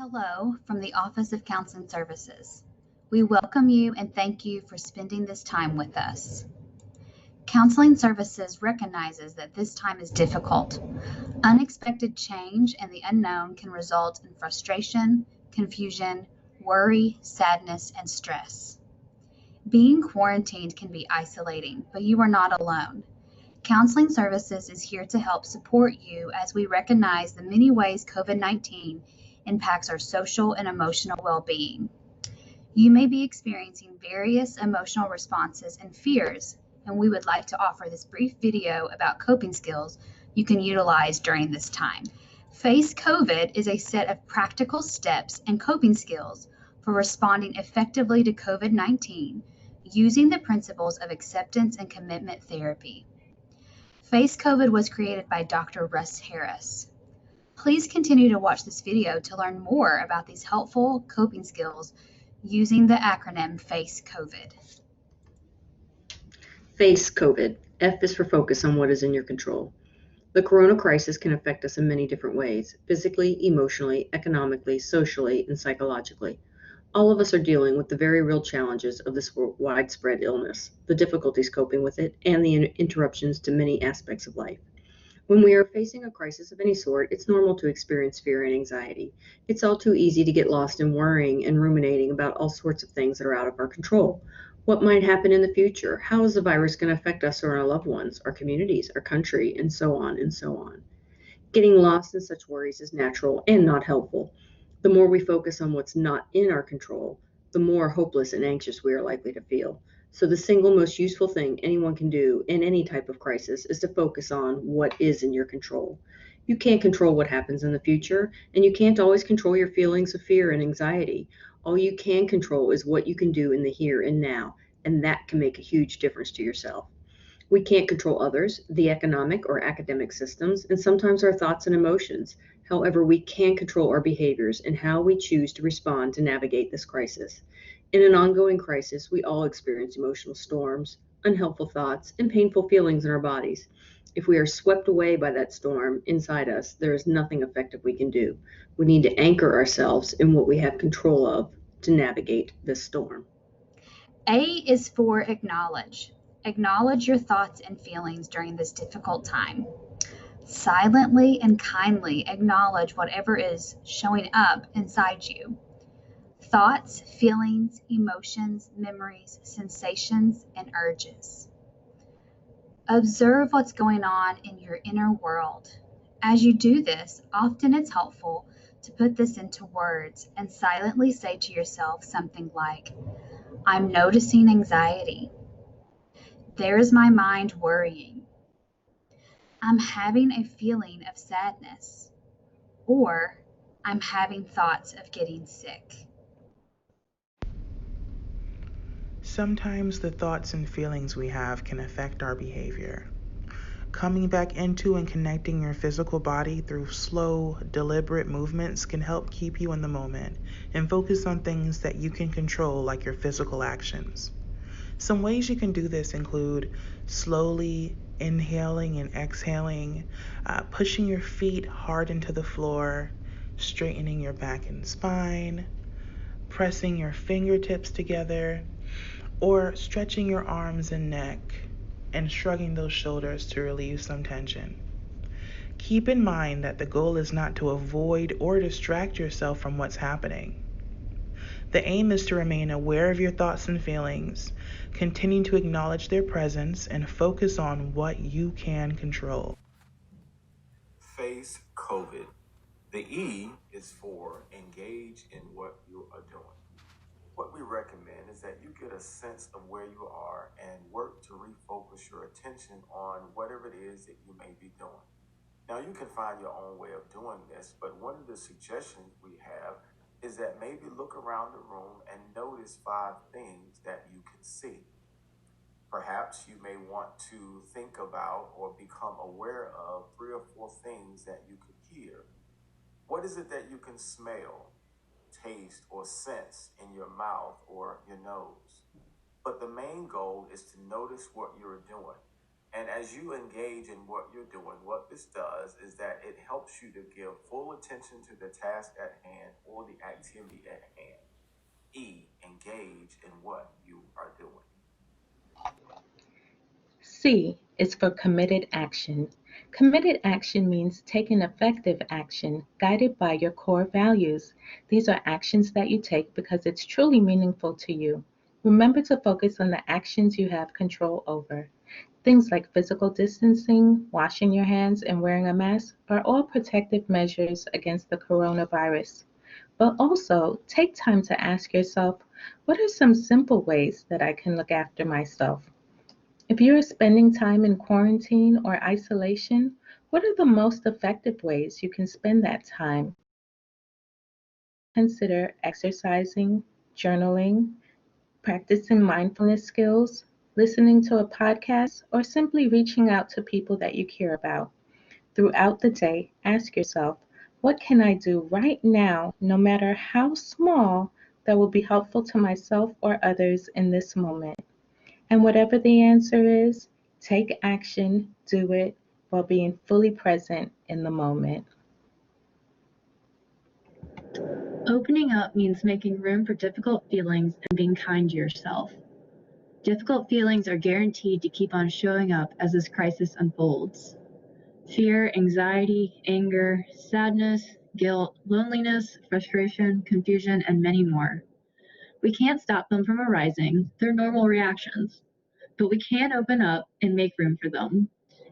Hello from the Office of Counseling Services. We welcome you and thank you for spending this time with us. Counseling Services recognizes that this time is difficult. Unexpected change and the unknown can result in frustration, confusion, worry, sadness, and stress. Being quarantined can be isolating, but you are not alone. Counseling Services is here to help support you as we recognize the many ways COVID-19 impacts our social and emotional well-being. You may be experiencing various emotional responses and fears, and we would like to offer this brief video about coping skills you can utilize during this time. Face COVID is a set of practical steps and coping skills for responding effectively to COVID-19 using the principles of acceptance and commitment therapy. Face COVID was created by Dr. Russ Harris. Please continue to watch this video to learn more about these helpful coping skills using the acronym FACE COVID. Face COVID. F is for focus on what is in your control. The corona crisis can affect us in many different ways, physically, emotionally, economically, socially, and psychologically. All of us are dealing with the very real challenges of this widespread illness, the difficulties coping with it, and the interruptions to many aspects of life. When we are facing a crisis of any sort, it's normal to experience fear and anxiety. It's all too easy to get lost in worrying and ruminating about all sorts of things that are out of our control. What might happen in the future? How is the virus going to affect us or our loved ones, our communities, our country, and so on and so on? Getting lost in such worries is natural and not helpful. The more we focus on what's not in our control, the more hopeless and anxious we are likely to feel. So the single most useful thing anyone can do in any type of crisis is to focus on what is in your control. You can't control what happens in the future, and you can't always control your feelings of fear and anxiety. All you can control is what you can do in the here and now, and that can make a huge difference to yourself. We can't control others, the economic or academic systems, and sometimes our thoughts and emotions. However, we can control our behaviors and how we choose to respond to navigate this crisis. In an ongoing crisis, we all experience emotional storms, unhelpful thoughts, and painful feelings in our bodies. If we are swept away by that storm inside us, there is nothing effective we can do. We need to anchor ourselves in what we have control of to navigate this storm. A is for acknowledge. Acknowledge your thoughts and feelings during this difficult time. Silently and kindly acknowledge whatever is showing up inside you. Thoughts, feelings, emotions, memories, sensations, and urges. Observe what's going on in your inner world. As you do this, often it's helpful to put this into words and silently say to yourself something like, I'm noticing anxiety. There's my mind worrying. I'm having a feeling of sadness. Or I'm having thoughts of getting sick. Sometimes the thoughts and feelings we have can affect our behavior. Coming back into and connecting your physical body through slow, deliberate movements can help keep you in the moment and focus on things that you can control, like your physical actions. Some ways you can do this include slowly inhaling and exhaling, pushing your feet hard into the floor, straightening your back and spine, pressing your fingertips together, or stretching your arms and neck and shrugging those shoulders to relieve some tension. Keep in mind that the goal is not to avoid or distract yourself from what's happening. The aim is to remain aware of your thoughts and feelings, continue to acknowledge their presence, and focus on what you can control. Face COVID. The E is for engage in what you are doing. What we recommend is that you get a sense of where you are and work to refocus your attention on whatever it is that you may be doing. Now, you can find your own way of doing this, but one of the suggestions we have is that maybe look around the room and notice 5 things that you can see. Perhaps you may want to think about or become aware of 3 or 4 things that you could hear. What is it that you can smell, taste, or sense in your mouth or your nose? But the main goal is to notice what you're doing. And as you engage in what you're doing, what this does is that it helps you to give full attention to the task at hand or the activity at hand. E, engage in what you are doing. C is for committed action. Committed action means taking effective action guided by your core values. These are actions that you take because it's truly meaningful to you. Remember to focus on the actions you have control over. Things like physical distancing, washing your hands, and wearing a mask are all protective measures against the coronavirus. But also, take time to ask yourself, what are some simple ways that I can look after myself? If you are spending time in quarantine or isolation, what are the most effective ways you can spend that time? Consider exercising, journaling, practicing mindfulness skills, listening to a podcast, or simply reaching out to people that you care about. Throughout the day, ask yourself, what can I do right now, no matter how small, that will be helpful to myself or others in this moment? And whatever the answer is, take action, do it, while being fully present in the moment. Opening up means making room for difficult feelings and being kind to yourself. Difficult feelings are guaranteed to keep on showing up as this crisis unfolds. Fear, anxiety, anger, sadness, guilt, loneliness, frustration, confusion, and many more. We can't stop them from arising. They're normal reactions. But we can open up and make room for them.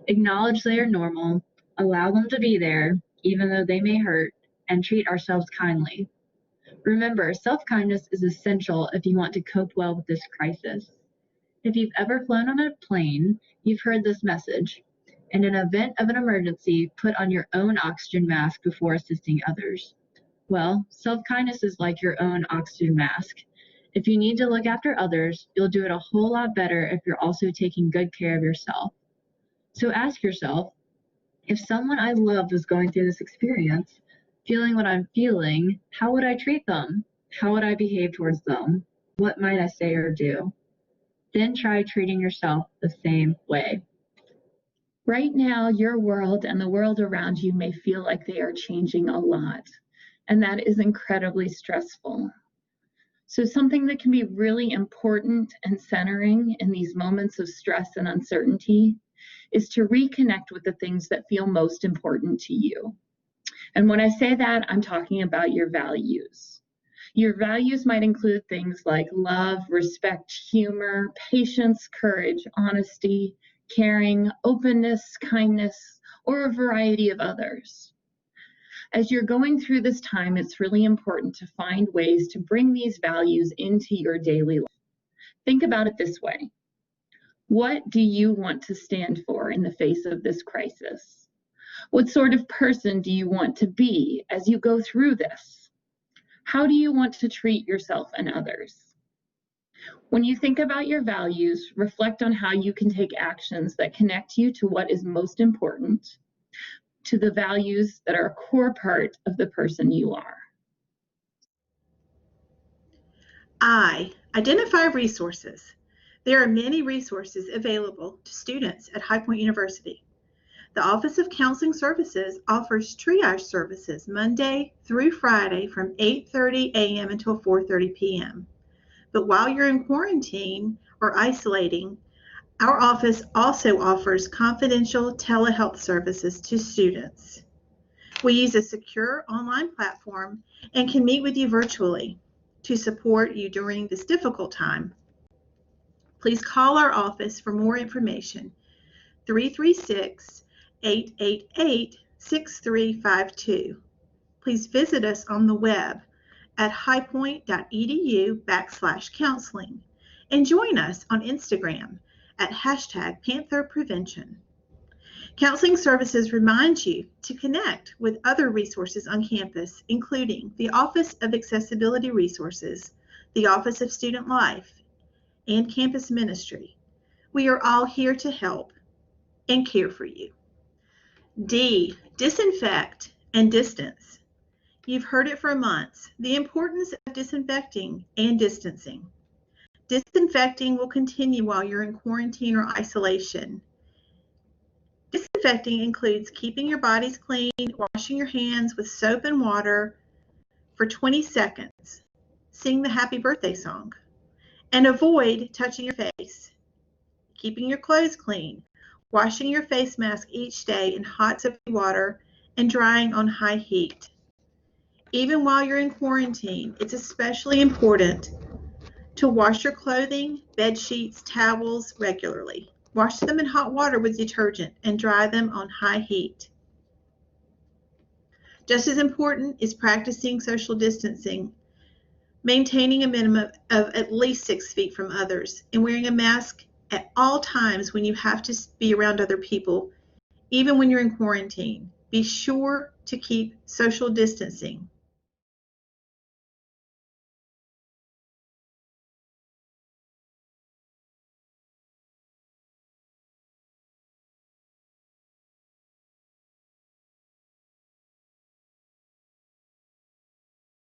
Acknowledge they are normal, allow them to be there, even though they may hurt, and treat ourselves kindly. Remember, self-kindness is essential if you want to cope well with this crisis. If you've ever flown on a plane, you've heard this message. In an event of an emergency, put on your own oxygen mask before assisting others. Well, self-kindness is like your own oxygen mask. If you need to look after others, you'll do it a whole lot better if you're also taking good care of yourself. So ask yourself, if someone I love was going through this experience, feeling what I'm feeling, how would I treat them? How would I behave towards them? What might I say or do? Then try treating yourself the same way. Right now, your world and the world around you may feel like they are changing a lot, and that is incredibly stressful. So something that can be really important and centering in these moments of stress and uncertainty is to reconnect with the things that feel most important to you. And when I say that, I'm talking about your values. Your values might include things like love, respect, humor, patience, courage, honesty, caring, openness, kindness, or a variety of others. As you're going through this time, it's really important to find ways to bring these values into your daily life. Think about it this way. What do you want to stand for in the face of this crisis? What sort of person do you want to be as you go through this? How do you want to treat yourself and others? When you think about your values, reflect on how you can take actions that connect you to what is most important, to the values that are a core part of the person you are. I, identify resources. There are many resources available to students at High Point University. The Office of Counseling Services offers triage services Monday through Friday from 8:30 a.m. until 4:30 p.m. But while you're in quarantine or isolating, our office also offers confidential telehealth services to students. We use a secure online platform and can meet with you virtually to support you during this difficult time. Please call our office for more information, 336-888-6352. Please visit us on the web at highpoint.edu/counseling and join us on Instagram at #PantherPrevention. Counseling Services reminds you to connect with other resources on campus, including the Office of Accessibility Resources, the Office of Student Life, and Campus Ministry. We are all here to help and care for you. D, disinfect and distance. You've heard it for months, the importance of disinfecting and distancing. Disinfecting will continue while you're in quarantine or isolation. Disinfecting includes keeping your bodies clean, washing your hands with soap and water for 20 seconds, sing the happy birthday song, and avoid touching your face. Keeping your clothes clean, washing your face mask each day in hot soapy water, and drying on high heat. Even while you're in quarantine, it's especially important to wash your clothing, bed sheets, towels regularly. Wash them in hot water with detergent and dry them on high heat. Just as important is practicing social distancing, maintaining a minimum of at least 6 feet from others, and wearing a mask at all times when you have to be around other people, even when you're in quarantine. Be sure to keep social distancing.